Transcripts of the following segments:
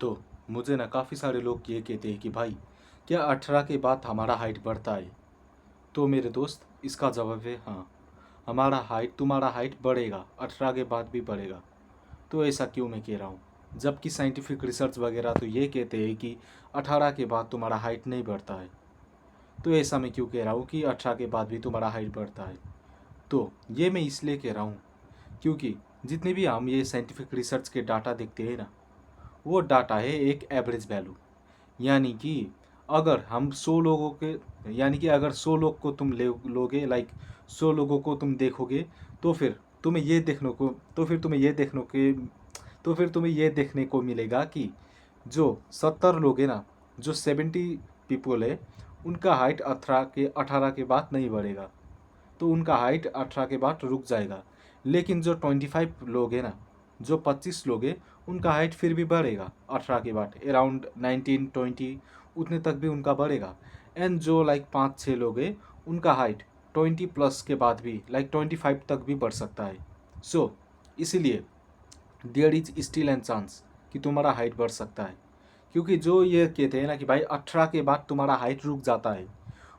तो मुझे ना काफ़ी सारे लोग ये कहते हैं कि भाई क्या 18 के बाद हमारा हाइट बढ़ता है। तो मेरे दोस्त इसका जवाब है हाँ, हमारा हाइट तुम्हारा हाइट बढ़ेगा, 18 के बाद भी बढ़ेगा। तो ऐसा क्यों मैं कह रहा हूँ, जबकि साइंटिफिक रिसर्च वगैरह तो ये कहते हैं कि 18 के बाद तुम्हारा हाइट नहीं बढ़ता है। तो ऐसा मैं क्यों कह रहा हूँ कि 18 के बाद भी तुम्हारा हाइट बढ़ता है। तो ये मैं इसलिए कह रहा हूँ क्योंकि जितने भी हम ये साइंटिफिक रिसर्च के डाटा देखते हैं ना, वो डाटा है एक एवरेज वैल्यू। यानी कि अगर हम 100 लोगों के यानी कि अगर 100 लोग को तुम ले लोगे, लाइक 100 लोगों को तुम देखोगे, तो फिर तुम्हें ये देखने को तो फिर तुम्हें ये देखने के तो फिर तुम्हें ये देखने को मिलेगा कि जो 70 लोग हैं ना, जो 70 पीपल है, उनका हाइट 18 के बाद नहीं बढ़ेगा। तो उनका हाइट 18 के बाद रुक जाएगा। लेकिन जो 25 लोग हैं ना, जो 25 लोग हैं, उनका हाइट फिर भी बढ़ेगा 18 के बाद, अराउंड 19-20 उतने तक भी उनका बढ़ेगा। एंड जो लाइक 5-6 लोग हैं, उनका हाइट 20 प्लस के बाद भी लाइक 25 तक भी बढ़ सकता है। सो इसीलिए there is still an chance कि तुम्हारा हाइट बढ़ सकता है। क्योंकि जो ये कहते हैं ना कि भाई 18 के बाद तुम्हारा हाइट रुक जाता है,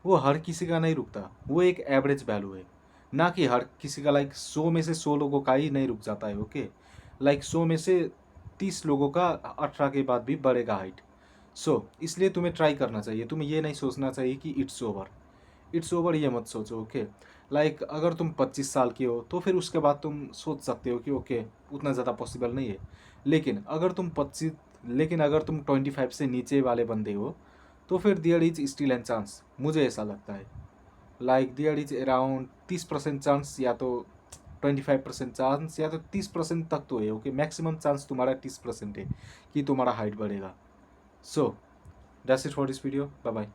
वो हर किसी का नहीं रुकता। वो एक एवरेज वैल्यू है, ना कि हर किसी का लाइक 100 में से 100 लोगों का ही नहीं रुक जाता है। ओके, लाइक 100 में से 30 लोगों का 18 के बाद भी बढ़ेगा हाइट। सो इसलिए तुम्हें ट्राई करना चाहिए। तुम्हें ये नहीं सोचना चाहिए कि इट्स ओवर ये मत सोचो। ओके, लाइक अगर तुम 25 साल के हो तो फिर उसके बाद तुम सोच सकते हो कि ओके उतना ज़्यादा पॉसिबल नहीं है। लेकिन अगर तुम 25 से नीचे वाले बंदे हो, तो फिर there is still an chance, मुझे ऐसा लगता है। Like there is around 30% chance, या तो 25% चांस, या तो 30% तक तो है। ओके, मैक्सिमम चांस तुम्हारा 30% है कि तुम्हारा हाइट बढ़ेगा। So that's it for this video. Bye bye.